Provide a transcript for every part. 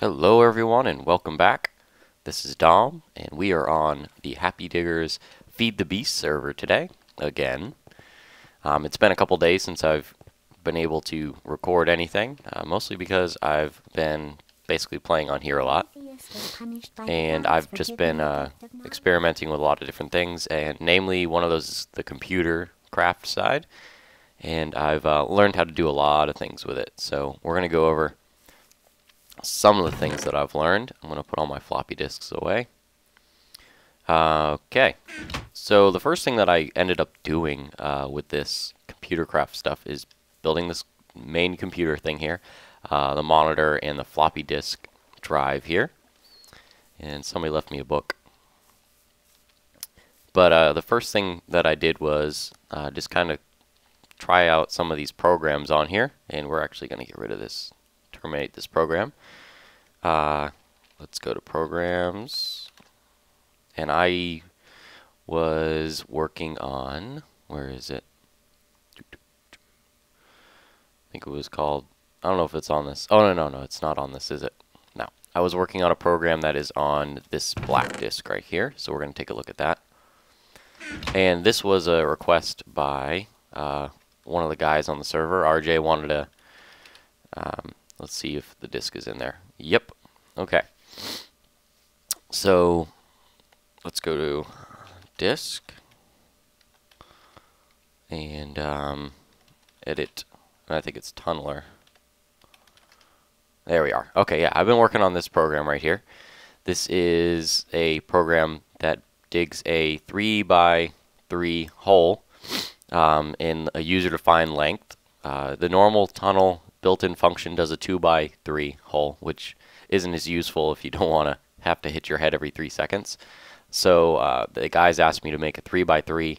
Hello everyone and welcome back. This is Dom and we are on the HappyDiggers Feed the Beast server today again. It's been a couple days since I've been able to record anything, mostly because I've been basically playing on here a lot. And I've just been experimenting with a lot of different things, and namely one of those is the ComputerCraft side. And I've learned how to do a lot of things with it. So we're going to go over some of the things that I've learned. I'm going to put all my floppy disks away. Okay, so the first thing that I ended up doing with this ComputerCraft stuff is building this main computer thing here, the monitor and the floppy disk drive here. And somebody left me a book. But the first thing that I did was just kind of try out some of these programs on here, and we're actually going to get rid of this, terminate this program. Let's go to programs, and I was working on, where is it? I think it was called, I don't know if it's on this. Oh, no, it's not on this, is it? No. I was working on a program that is on this black disk right here, so we're going to take a look at that. And this was a request by one of the guys on the server. RJ wanted to, let's see if the disk is in there. Yep. Okay. So let's go to disk and edit. And I think it's Tunneler. There we are. Okay, yeah, I've been working on this program right here. This is a program that digs a 3x3 hole in a user-defined length. The normal tunnel built-in function does a 2x3 hole, which isn't as useful if you don't want to have to hit your head every 3 seconds. So the guys asked me to make a 3x3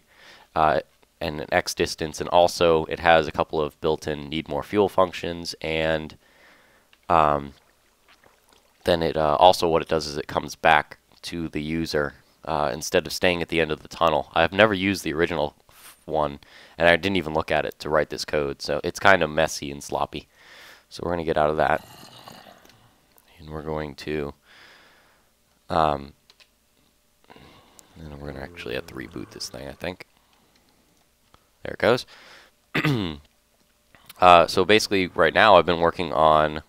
and an X distance, and also it has a couple of built-in need more fuel functions, and then it also what it does is it comes back to the user instead of staying at the end of the tunnel. I've never used the original one, and I didn't even look at it to write this code, so it's kind of messy and sloppy. So we're going to get out of that, and we're going to and we're going to actually have to reboot this thing, I think. There it goes. So basically right now I've been working on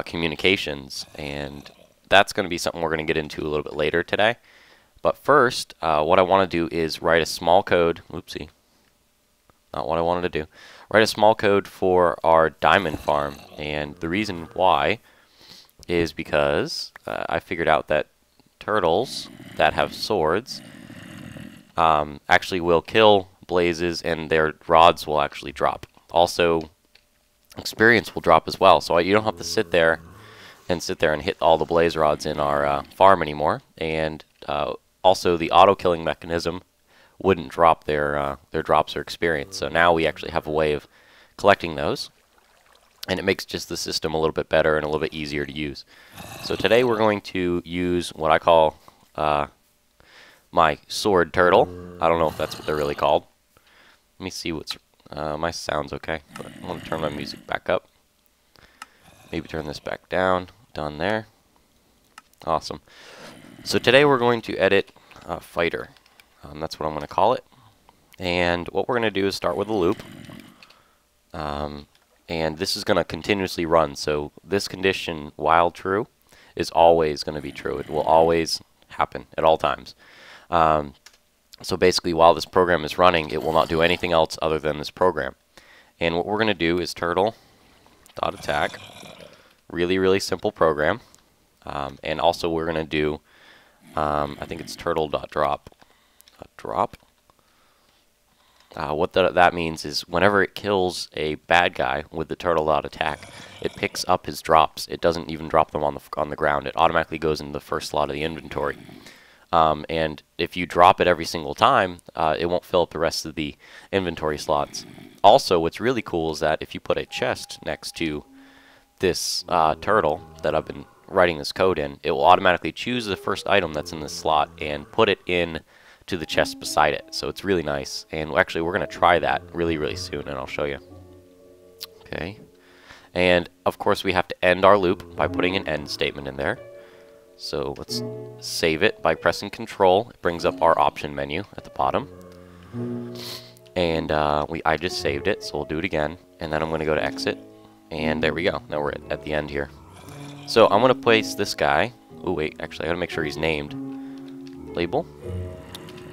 communications, and that's going to be something we're going to get into a little bit later today. But first, what I want to do is write a small code. Oopsie. Not what I wanted to do. Write a small code for our diamond farm. And the reason why is because I figured out that turtles that have swords actually will kill blazes, and their rods will actually drop. Also, experience will drop as well. So you don't have to sit there and hit all the blaze rods in our farm anymore. And also, the auto-killing mechanism wouldn't drop their drops or experience. So now we actually have a way of collecting those, and it makes just the system a little bit better and a little bit easier to use. So today we're going to use what I call my sword turtle. I don't know if that's what they're really called. Let me see what's... my sound's okay, but I want to turn my music back up. Maybe turn this back down. Done there. Awesome. So today we're going to edit Fighter. That's what I'm going to call it. And what we're going to do is start with a loop. And this is going to continuously run. So this condition, while true, is always going to be true. It will always happen at all times. So basically, while this program is running, it will not do anything else other than this program. And what we're going to do is turtle.attack. Really, really simple program. And also we're going to do, I think it's turtle.drop. Drop. What that means is whenever it kills a bad guy with the turtle.attack, it picks up his drops. It doesn't even drop them on the ground. It automatically goes into the first slot of the inventory. And if you drop it every single time, it won't fill up the rest of the inventory slots. Also, what's really cool is that if you put a chest next to this turtle that I've been writing this code in, it will automatically choose the first item that's in this slot and put it in to the chest beside it. So it's really nice. And actually, we're going to try that really, really soon, and I'll show you. Okay. And of course we have to end our loop by putting an end statement in there. So let's save it by pressing Control. It brings up our option menu at the bottom. And I just saved it, so we'll do it again. And then I'm going to go to Exit. And there we go. Now we're at the end here. So I'm going to place this guy. Oh wait, actually I got to make sure he's named. Label.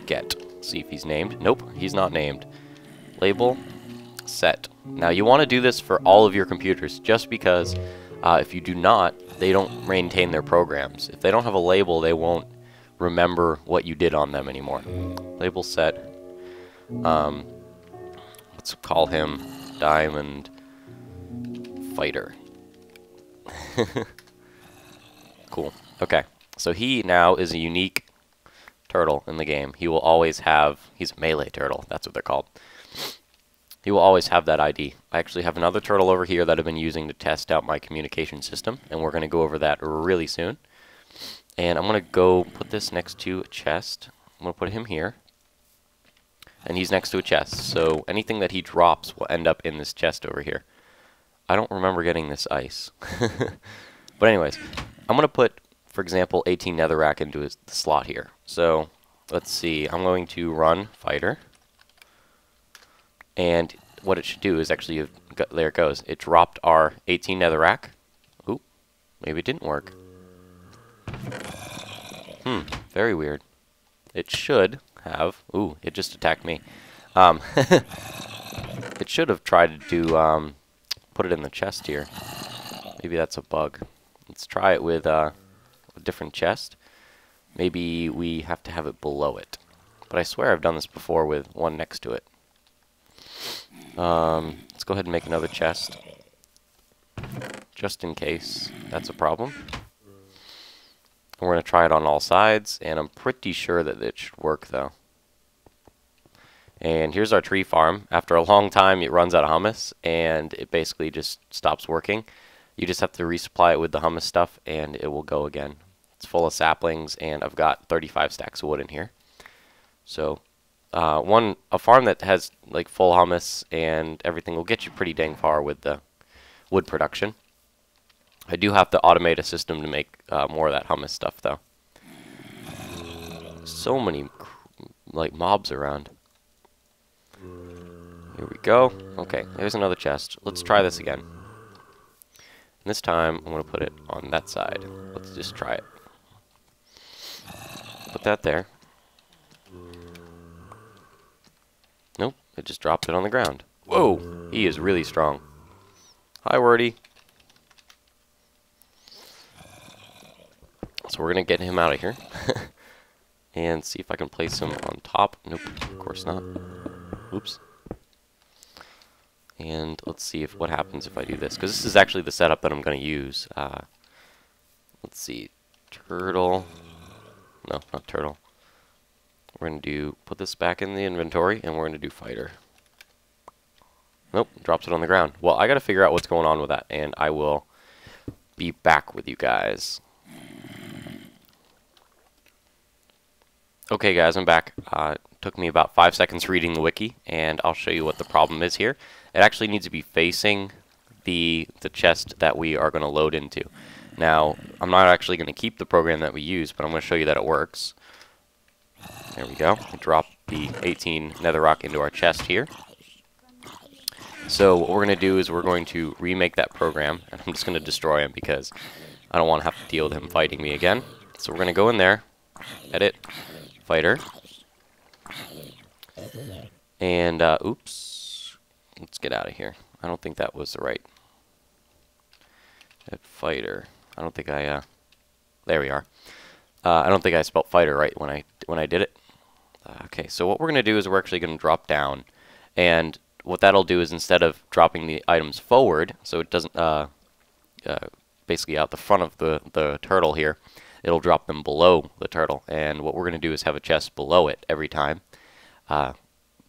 Get. See if he's named. Nope, he's not named. Label. Set. Now you want to do this for all of your computers, just because if you do not, they don't maintain their programs. If they don't have a label, they won't remember what you did on them anymore. Label set. Let's call him Diamond Fighter. Cool. Okay. So he now is a unique turtle in the game. He will always have... He's a melee turtle. That's what they're called. He will always have that ID. I actually have another turtle over here that I've been using to test out my communication system, and we're going to go over that really soon. And I'm going to go put this next to a chest. I'm going to put him here. And he's next to a chest, so anything that he drops will end up in this chest over here. I don't remember getting this ice. But anyways, I'm going to put, for example, 18 netherrack into the slot here. So let's see, I'm going to run fighter. And what it should do is actually, there it goes. It dropped our 18 netherrack. Ooh, maybe it didn't work. Very weird. It should have... Ooh, it just attacked me. It should have tried to put it in the chest here. Maybe that's a bug. Let's try it with a different chest. Maybe we have to have it below it. But I swear I've done this before with one next to it. Let's go ahead and make another chest. Just in case that's a problem. We're going to try it on all sides, and I'm pretty sure that it should work, though. And here's our tree farm. After a long time, it runs out of hummus, and it basically just stops working. You just have to resupply it with the hummus stuff, and it will go again. It's full of saplings, and I've got 35 stacks of wood in here. So, a farm that has like full hummus and everything will get you pretty dang far with the wood production. I do have to automate a system to make more of that hummus stuff, though. So many like mobs around. Here we go. Okay, there's another chest. Let's try this again. And this time, I'm going to put it on that side. Let's just try it. Put that there. Nope, it just dropped it on the ground. Whoa, he is really strong. Hi, Wordy. So we're going to get him out of here. And see if I can place him on top. Nope, of course not. Oops. And let's see what happens if I do this. Because this is actually the setup that I'm going to use. Let's see. Turtle. No, not turtle. We're going to put this back in the inventory, and we're going to do fighter. Nope, drops it on the ground. Well, I got to figure out what's going on with that, and I will be back with you guys. Okay, guys, I'm back. It took me about 5 seconds reading the wiki, and I'll show you what the problem is here. It actually needs to be facing the chest that we are going to load into. Now, I'm not actually going to keep the program that we use, but I'm going to show you that it works. There we go. Drop the 18 netherrock into our chest here. So what we're going to do is we're going to remake that program, and I'm just going to destroy him because I don't want to have to deal with him fighting me again. So we're going to go in there, edit, fighter, and oops, let's get out of here. I don't think that was the right fighter. I don't think I there we are. I don't think I spelled fighter right when I did it. Okay, so what we're going to do is we're actually going to drop down, and what that'll do is instead of dropping the items forward, so it doesn't basically out the front of the turtle here, it'll drop them below the turtle. And what we're going to do is have a chest below it every time.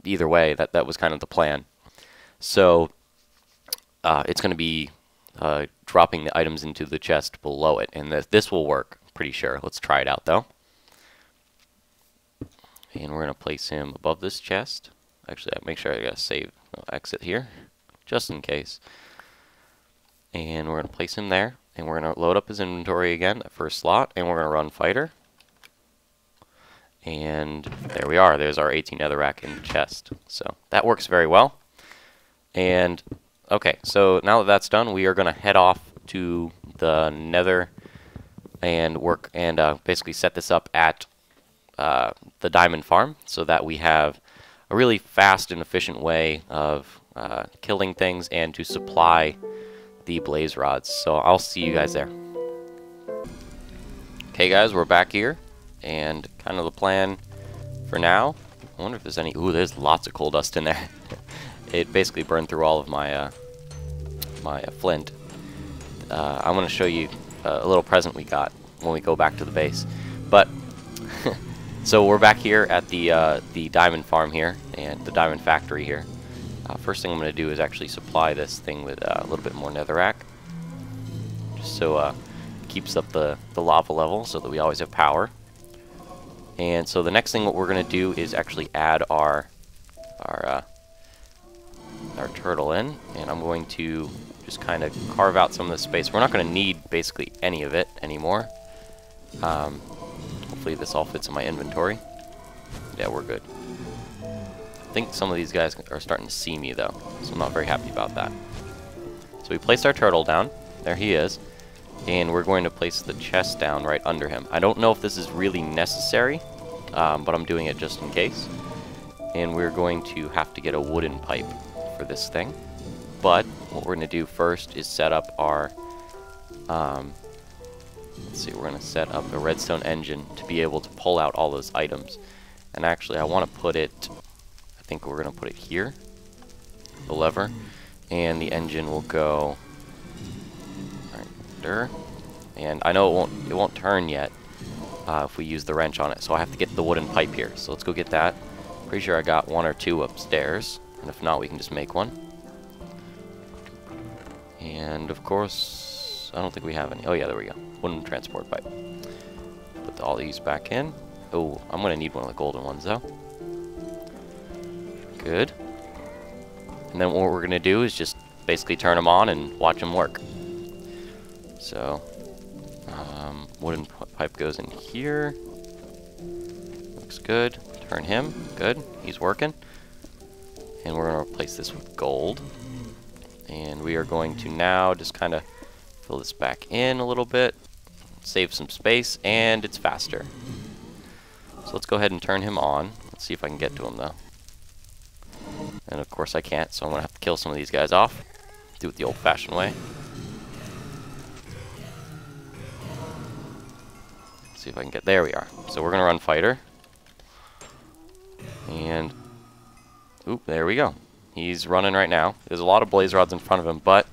Either way, that was kind of the plan. So it's going to be dropping the items into the chest below it, and this will work, pretty sure. Let's try it out, though. And we're going to place him above this chest. Actually, make sure I got to save, exit here, just in case. And we're going to place him there. And we're going to load up his inventory again, that first slot. And we're going to run fighter. And there we are. There's our 18 netherrack in the chest. So that works very well. And okay, so now that that's done, we are going to head off to the nether and work and basically set this up at the diamond farm so that we have a really fast and efficient way of killing things and to supply the blaze rods. So I'll see you guys there. Okay guys, we're back here, and kind of the plan for now, I wonder if there's any, ooh, there's lots of coal dust in there. It basically burned through all of my my flint. I'm going to show you a little present we got when we go back to the base. But so we're back here at the diamond farm here and the diamond factory here. First thing I'm going to do is actually supply this thing with a little bit more netherrack, just so it keeps up the lava level so that we always have power. And so the next thing what we're going to do is actually add our turtle in, and I'm going to just kind of carve out some of the space. We're not going to need basically any of it anymore. Hopefully this all fits in my inventory. Yeah, we're good. I think some of these guys are starting to see me though, so I'm not very happy about that. So we placed our turtle down. There he is. And we're going to place the chest down right under him. I don't know if this is really necessary, but I'm doing it just in case. And we're going to have to get a wooden pipe for this thing. But what we're going to do first is set up our, let's see, we're going to set up a redstone engine to be able to pull out all those items. And actually I want to put it, I think we're going to put it here, the lever, and the engine will go right there. And I know it won't turn yet if we use the wrench on it, so I have to get the wooden pipe here. So let's go get that. Pretty sure I got one or two upstairs, and if not, we can just make one. And of course, I don't think we have any. Oh yeah, there we go. Wooden transport pipe. Put all these back in. Oh, I'm gonna need one of the golden ones though. Good. And then what we're gonna do is just basically turn them on and watch them work. So, wooden pipe goes in here. Looks good. Turn him. Good. He's working. And we're going to replace this with gold. And we are going to now just kind of fill this back in a little bit. Save some space. And it's faster. So let's go ahead and turn him on. Let's see if I can get to him though. And of course I can't, so I'm going to have to kill some of these guys off. Do it the old-fashioned way. See if I can get, there we are. So we're gonna run fighter, and oop, there we go. He's running right now. There's a lot of blaze rods in front of him, but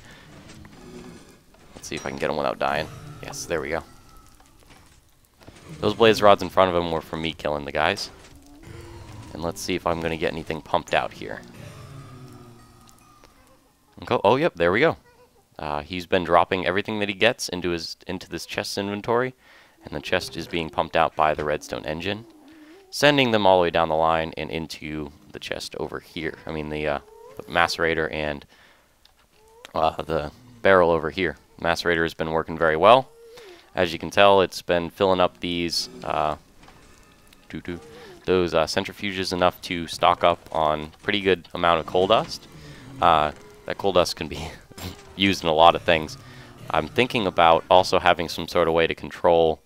let's see if I can get him without dying. Yes, there we go. Those blaze rods in front of him were from me killing the guys. And let's see if I'm gonna get anything pumped out here. Okay. Oh yep, there we go. He's been dropping everything that he gets into this chest inventory. And the chest is being pumped out by the redstone engine, sending them all the way down the line and into the chest over here. I mean the macerator and the barrel over here. Macerator has been working very well. As you can tell, it's been filling up these those centrifuges enough to stock up on pretty good amount of coal dust. That coal dust can be used in a lot of things. I'm thinking about also having some sort of way to control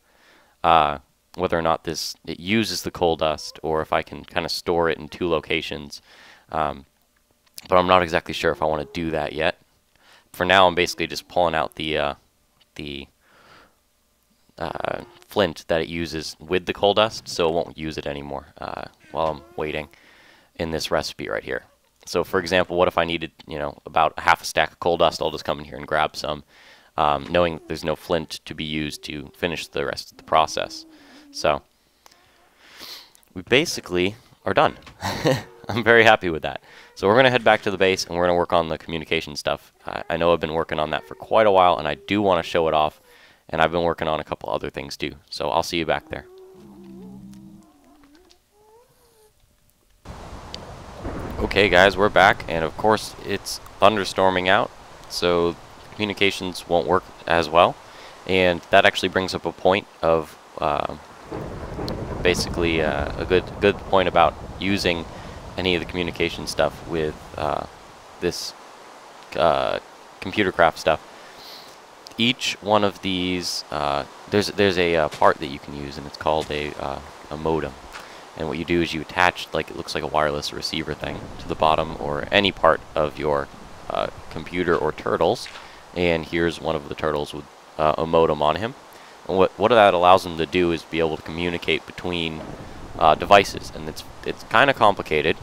whether or not it uses the coal dust, or if I can kind of store it in two locations. But I'm not exactly sure if I want to do that yet. For now, I'm basically just pulling out the flint that it uses with the coal dust, so it won't use it anymore while I'm waiting in this recipe right here. So, for example, what if I needed, about a half a stack of coal dust? I'll just come in here and grab some. Knowing there's no flint to be used to finish the rest of the process. So, we basically are done. I'm very happy with that. So we're going to head back to the base, and we're going to work on the communication stuff. I know I've been working on that for quite a while, and I do want to show it off. And I've been working on a couple other things too. So I'll see you back there. Okay guys, we're back, and of course it's thunderstorming out, so communications won't work as well, and that actually brings up a point of basically a good point about using any of the communication stuff with this ComputerCraft stuff. Each one of these, there's a part that you can use, and it's called a modem. And what you do is you attach, like, it looks like a wireless receiver thing to the bottom or any part of your computer or turtles. And here's one of the turtles with a modem on him. And what that allows them to do is be able to communicate between devices. And it's kind of complicated,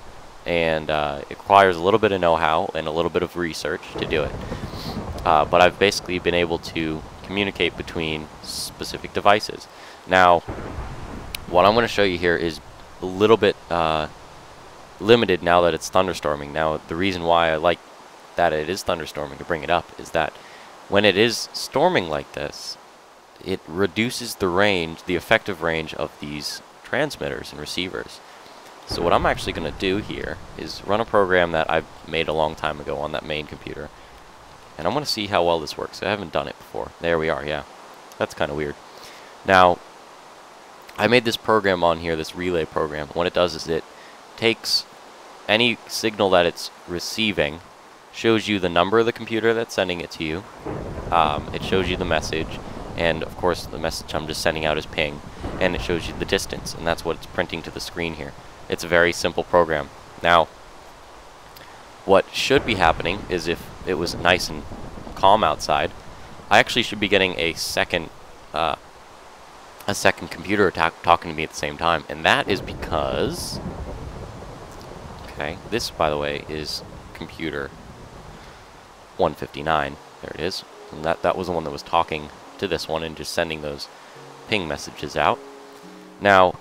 and it requires a little bit of know-how and a little bit of research to do it. But I've basically been able to communicate between specific devices. Now, what I'm going to show you here is a little bit limited now that it's thunderstorming. Now, the reason why I like that it is thunderstorming to bring it up is that when it is storming like this, it reduces the range, the effective range of these transmitters and receivers. So what I'm actually going to do here is run a program that I've made a long time ago on that main computer. And I'm going to see how well this works. I haven't done it before. There we are, yeah. That's kind of weird. Now, I made this program on here, this relay program. What it does is it takes any signal that it's receiving, shows you the number of the computer that's sending it to you. It shows you the message, and of course the message I'm just sending out is ping, and it shows you the distance, and that's what it's printing to the screen here. It's a very simple program. Now, what should be happening is if it was nice and calm outside, I actually should be getting a second computer talking to me at the same time, and that is because, okay, this, by the way, is computer 159. There it is. And that was the one that was talking to this one and just sending those ping messages out. Now,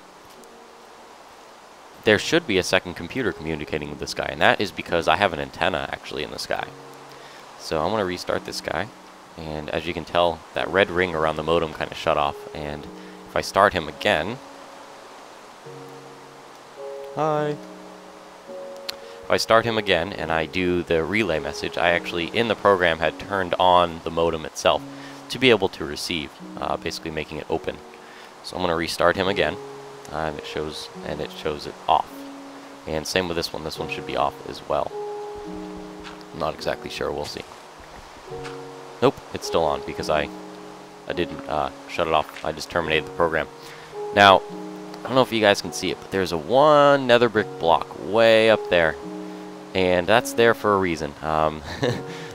there should be a second computer communicating with this guy, and that is because I have an antenna actually in the sky. So I'm going to restart this guy, and as you can tell, that red ring around the modem kind of shut off, and if I start him again, hi. If I start him again and I do the relay message, I actually, in the program, had turned on the modem itself to be able to receive, basically making it open. So I'm going to restart him again, and it shows it off. And same with this one. This one should be off as well. I'm not exactly sure. We'll see. Nope, it's still on because I didn't shut it off. I just terminated the program. Now, I don't know if you guys can see it, but there's one nether brick block way up there, and that's there for a reason.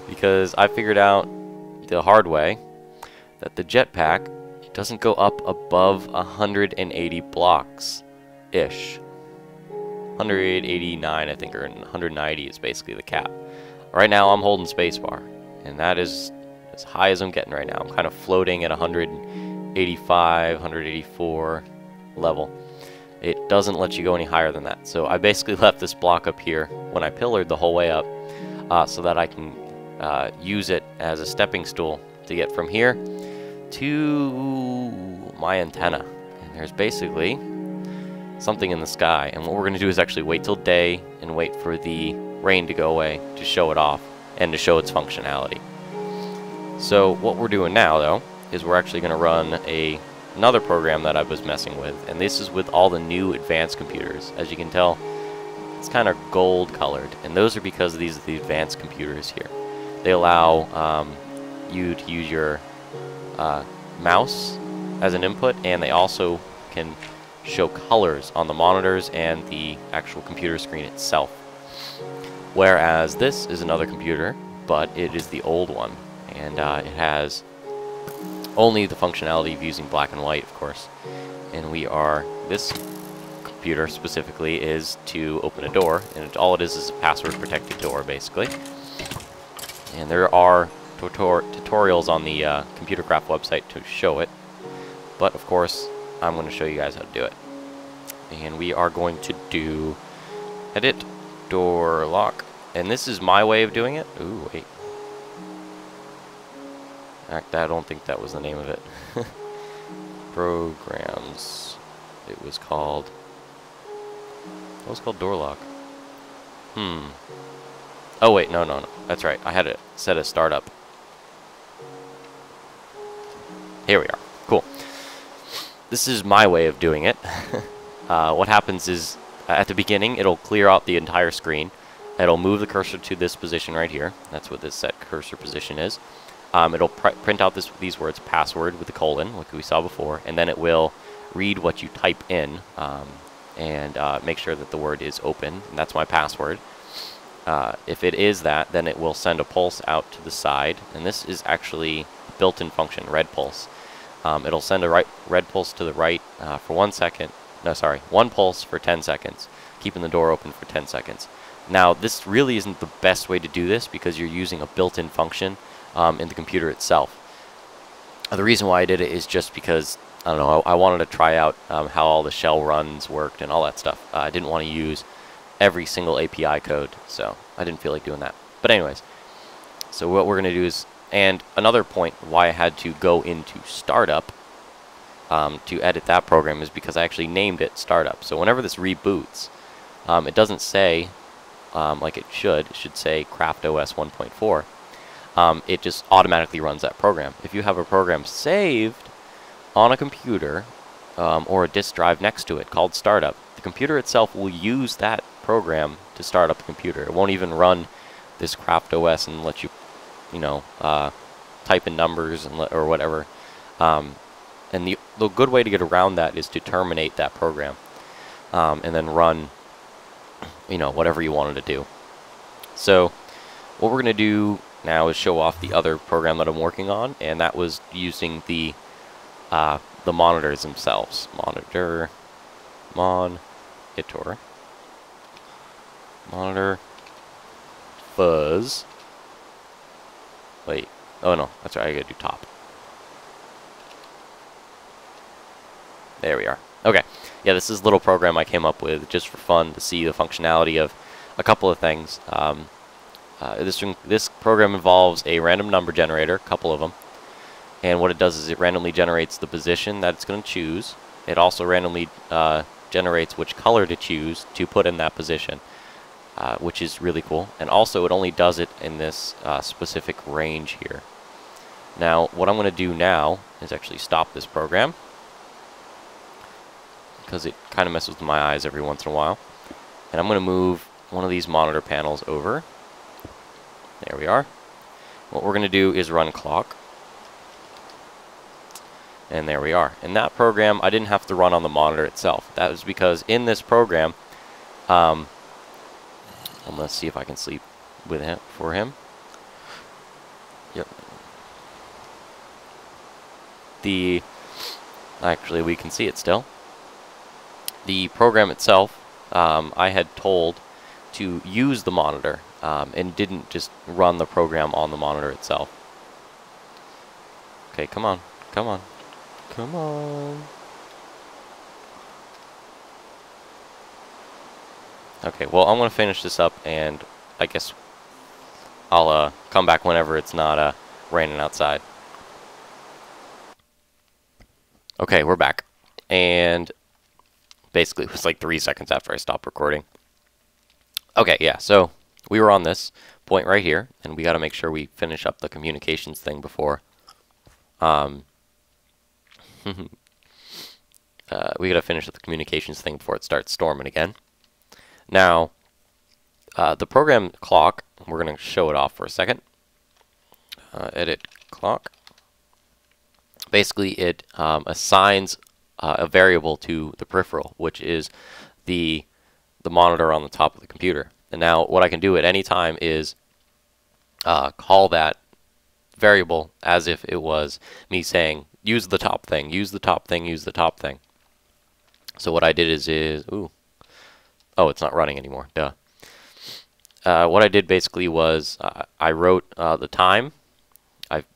Because I figured out the hard way that the jetpack doesn't go up above 180 blocks-ish. 189, I think, or 190 is basically the cap. Right now, I'm holding spacebar, and that is as high as I'm getting right now. I'm kind of floating at 185, 184 level. It doesn't let you go any higher than that. So I basically left this block up here when I pillared the whole way up so that I can use it as a stepping stool to get from here to my antenna. And there's basically something in the sky. And what we're going to do is actually wait till day and wait for the rain to go away to show it off and to show its functionality. So what we're doing now, though, is we're actually going to run another program that I was messing with, and this is with all the new advanced computers. As you can tell, it's kind of gold colored, and those are because these are the advanced computers here. They allow you to use your mouse as an input, and they also can show colors on the monitors and the actual computer screen itself. Whereas this is another computer, but it is the old one, and it has only the functionality of using black and white, of course. And this computer specifically is to open a door, and all it is a password protected door, basically. And there are tutorials on the ComputerCraft website to show it, but of course I'm going to show you guys how to do it. And we are going to do edit door lock, and this is my way of doing it. Ooh, wait. I don't think that was the name of it. Programs. It was called... What was it called? Door lock. Oh wait, no. That's right. I had it set as startup. Here we are. Cool. This is my way of doing it. What happens is, at the beginning, it'll clear out the entire screen. It'll move the cursor to this position right here. That's what this set cursor position is. It'll print out these words, password with a colon, like we saw before, and then it will read what you type in and make sure that the word is open, and that's my password. If it is that, then it will send a pulse out to the side, and this is actually a built-in function, red pulse. It'll send a red pulse to the right for 1 second. No, sorry, 1 pulse for 10 seconds, keeping the door open for 10 seconds. Now, this really isn't the best way to do this because you're using a built-in function in the computer itself. The reason why I did it is just because, I don't know, I wanted to try out how all the shell runs worked and all that stuff. I didn't want to use every single API code, so I didn't feel like doing that. But anyways, so what we're going to do is, and another point why I had to go into Startup to edit that program is because I actually named it Startup. So whenever this reboots, it doesn't say, like it should say CraftOS 1.4. It just automatically runs that program. If you have a program saved on a computer or a disk drive next to it called Startup, the computer itself will use that program to start up the computer. It won't even run this CraftOS and let you, type in numbers and or whatever. And the good way to get around that is to terminate that program and then run, whatever you wanted to do. So what we're going to do now is show off the other program that I'm working on, and that was using the monitors themselves. Monitor, fuzz. Wait, oh no, that's right, I gotta do top. There we are. Okay, yeah, this is a little program I came up with just for fun to see the functionality of a couple of things. This program involves a random number generator, a couple of them, and what it does is it randomly generates the position that it's going to choose. It also randomly generates which color to choose to put in that position, which is really cool. And also it only does it in this specific range here. Now what I'm going to do now is actually stop this program, because it kind of messes with my eyes every once in a while. And I'm going to move one of these monitor panels over. There we are. What we're going to do is run clock. And there we are. In that program, I didn't have to run on the monitor itself. That was because in this program, I'm going to see if I can sleep with him for him. Yep. Actually, we can see it still. The program itself, I had told to use the monitor and didn't just run the program on the monitor itself. Okay, come on, come on, come on. Okay, well, I'm going to finish this up, and I guess I'll come back whenever it's not raining outside. Okay, we're back. And basically, it was like 3 seconds after I stopped recording. Okay, yeah, so we were on this point right here, and we got to make sure we finish up the communications thing before. We got to finish up the communications thing before it starts storming again. Now, the program clock, we're going to show it off for a second. Edit clock. Basically, it assigns a variable to the peripheral, which is the monitor on the top of the computer. And now what I can do at any time is call that variable as if it was me saying, use the top thing, use the top thing, use the top thing. So what I did is ooh, oh, it's not running anymore, duh. What I did basically was I wrote the time,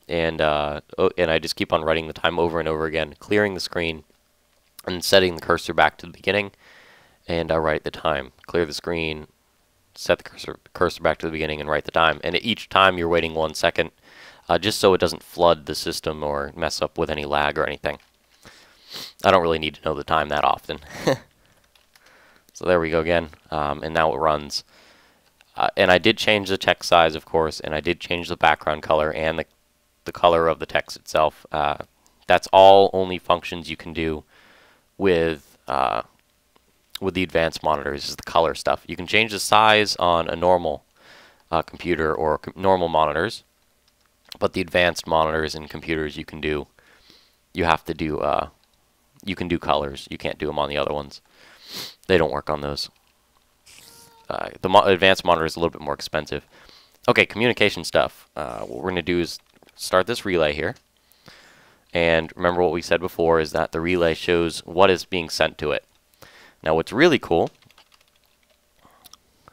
and I just keep on writing the time over and over again, clearing the screen and setting the cursor back to the beginning, and I write the time. Clear the screen, set the cursor back to the beginning, and write the time. And at each time you're waiting 1 second, just so it doesn't flood the system or mess up with any lag or anything. I don't really need to know the time that often. So there we go again, and now it runs. And I did change the text size, of course, and I did change the background color and the color of the text itself. That that's all only functions you can do with the advanced monitors, is the color stuff. You can change the size on a normal computer or normal monitors, but the advanced monitors and computers you can do, you can do colors. You can't do them on the other ones. They don't work on those. The advanced monitor is a little bit more expensive. Okay, communication stuff. What we're going to do is start this relay here. And remember what we said before is that the relay shows what is being sent to it. Now what's really cool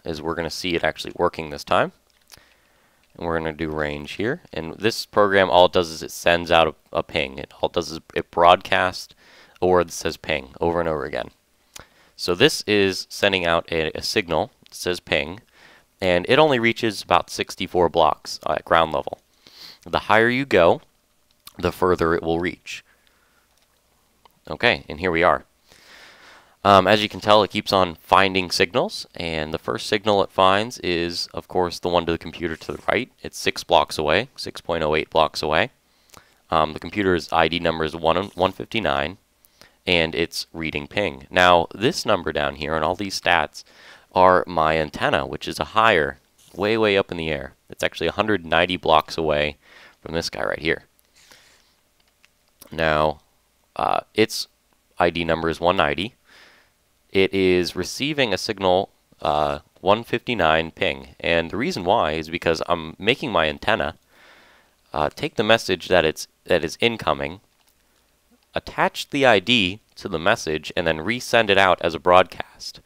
is we're going to see it actually working this time. And we're going to do range here. And this program, all it does is it sends out a ping. All it does is it broadcasts a word that says ping over and over again. So this is sending out a signal that says ping, and it only reaches about 64 blocks at ground level. The higher you go, the further it will reach. Okay, and here we are. As you can tell, it keeps on finding signals, and the first signal it finds is, of course, the one to the computer to the right. It's 6 blocks away, 6.08 blocks away. The computer's ID number is 159, and it's reading ping. Now, this number down here and all these stats are my antenna, which is a higher, way up in the air. It's actually 190 blocks away from this guy right here. Now, its ID number is 190. It is receiving a signal 159 ping, and the reason why is because I'm making my antenna take the message that is incoming, attach the ID to the message, and then resend it out as a broadcast.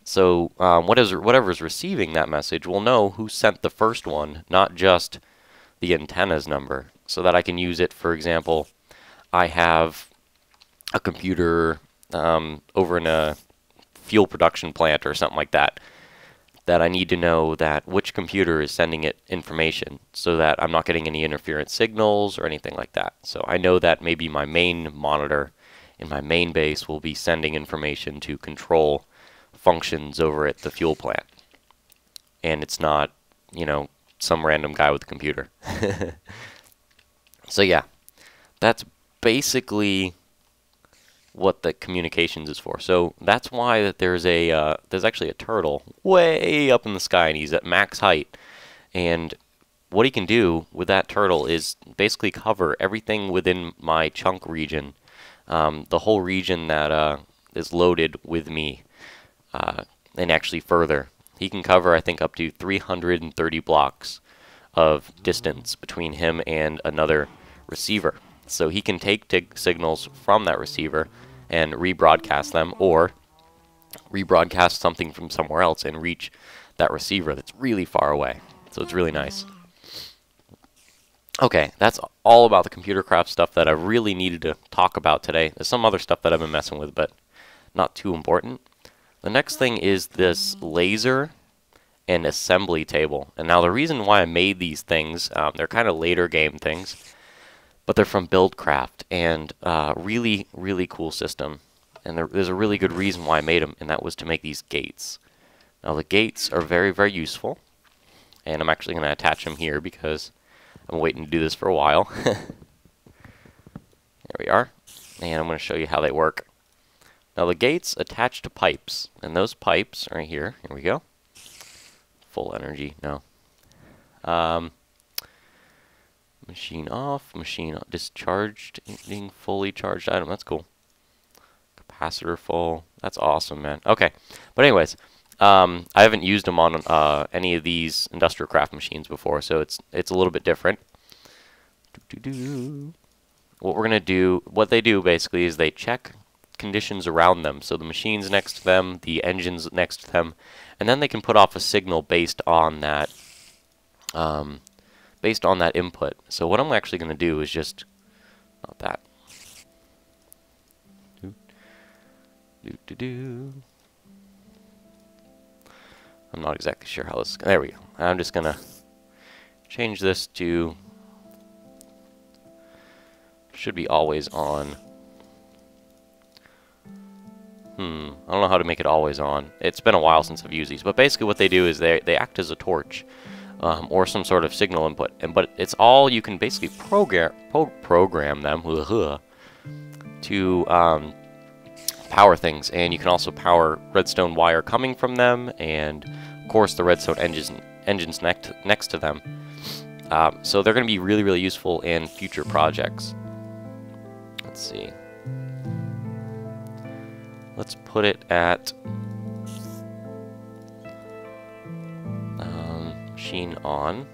So whatever is receiving that message will know who sent the first one, not just the antenna's number, so that I can use it. For example, I have a computer over in a fuel production plant or something like that, that I need to know that which computer is sending it information so that I'm not getting any interference signals or anything like that. So I know that maybe my main monitor in my main base will be sending information to control functions over at the fuel plant. And it's not, you know, some random guy with a computer. So yeah, that's basically what the communications is for. So that's why that there's actually a turtle way up in the sky, and he's at max height. And what he can do with that turtle is basically cover everything within my chunk region, the whole region that is loaded with me, and actually further. He can cover, I think, up to 330 blocks of distance between him and another receiver. So he can take signals from that receiver and rebroadcast them, or rebroadcast something from somewhere else and reach that receiver that's really far away. So it's really nice. Okay, that's all about the ComputerCraft stuff that I really needed to talk about today. There's some other stuff that I've been messing with, but not too important. The next thing is this laser and assembly table. And now the reason why I made these things, they're kind of later game things, but they're from BuildCraft, and really cool system. And there's a really good reason why I made them, and that was to make these gates. Now the gates are very useful, and I'm actually going to attach them here because I'm waiting to do this for a while. There we are, and I'm going to show you how they work. Now the gates attach to pipes, and those pipes right here. Here we go. Full energy. No. Machine off, machine discharged, being fully charged item. That's cool. Capacitor full. That's awesome, man. Okay, but anyways, I haven't used them on any of these industrial craft machines before, so it's a little bit different. What we're gonna do, what they do basically is they check conditions around them. So the machines next to them, the engines next to them, and then they can put off a signal based on that. Based on that input. So what I'm actually going to do is just, not that. I'm not exactly sure how this, there we go. I'm just going to change this to, should be always on. I don't know how to make it always on. It's been a while since I've used these, but basically what they do is they act as a torch. or some sort of signal input. But it's all, you can basically program them to power things, and you can also power redstone wire coming from them, and of course the redstone engines next to them. So they're going to be really, really useful in future projects. Let's see. Let's put it at machine on.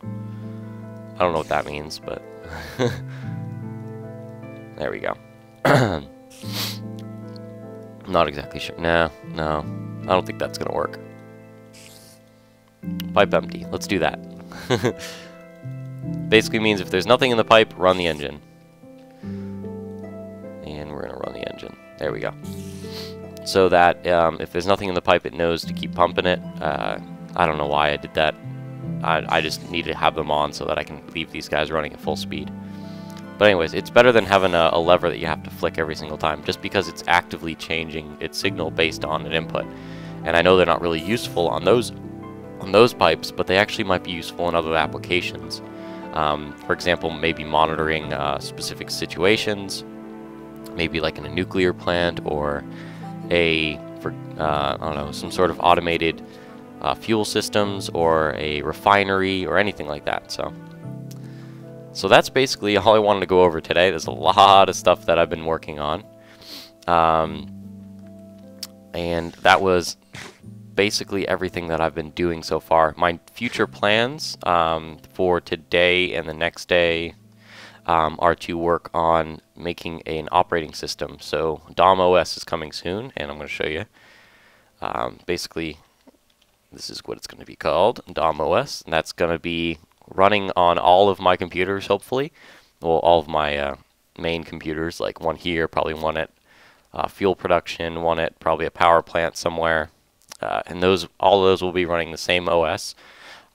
I don't know what that means, but there we go. I'm not exactly sure. No, I don't think that's gonna work. Pipe empty. Let's do that. Basically means if there's nothing in the pipe, run the engine. And we're gonna run the engine. There we go. So that if there's nothing in the pipe, it knows to keep pumping it. I don't know why I did that. I just need to have them on so that I can leave these guys running at full speed. But anyways, it's better than having a lever that you have to flick every single time, just because it's actively changing its signal based on an input. And I know they're not really useful on those pipes, but they actually might be useful in other applications. For example, maybe monitoring specific situations, maybe like in a nuclear plant, or I don't know, some sort of automated fuel systems, or a refinery, or anything like that. So that's basically all I wanted to go over today. There's a lot of stuff that I've been working on. And that was basically everything that I've been doing so far. My future plans for today and the next day are to work on making an operating system. So DaOrkMasta is coming soon, and I'm going to show you. Basically, this is what it's going to be called, DaOrkMasta, and that's going to be running on all of my computers, hopefully. Well, all of my main computers, like one here, probably one at fuel production, one at probably a power plant somewhere. And all of those will be running the same OS.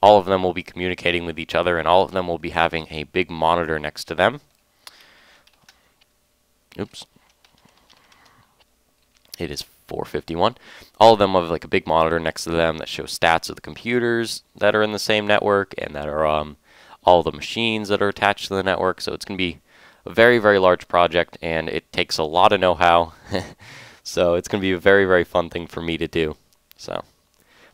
All of them will be communicating with each other, and all of them will be having a big monitor next to them. Oops. It is 4:51. All of them have like a big monitor next to them that shows stats of the computers that are in the same network, and that are all the machines that are attached to the network. So it's going to be a very, very large project, and it takes a lot of know-how. So it's going to be a very, very fun thing for me to do. So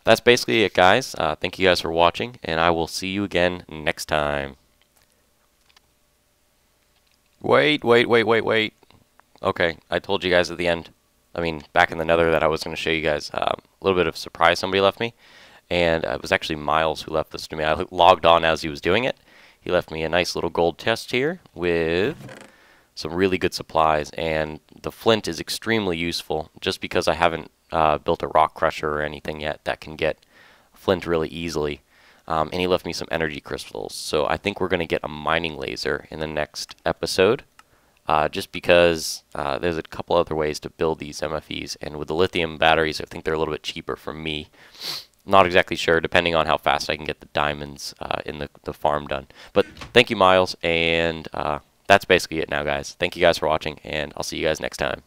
that's basically it, guys. Thank you guys for watching, and I will see you again next time. Wait. Okay, I told you guys at the end, back in the Nether, that I was going to show you guys a little bit of a surprise somebody left me. And it was actually Miles who left this to me. I logged on as he was doing it. He left me a nice little gold chest here with some really good supplies. And the flint is extremely useful, just because I haven't built a rock crusher or anything yet that can get flint really easily. And he left me some energy crystals. So I think we're going to get a mining laser in the next episode. Just because there's a couple other ways to build these MFEs, and with the lithium batteries, I think they're a little bit cheaper for me. Not exactly sure, depending on how fast I can get the diamonds in the farm done. But thank you, Miles, and that's basically it now, guys. Thank you guys for watching, and I'll see you guys next time.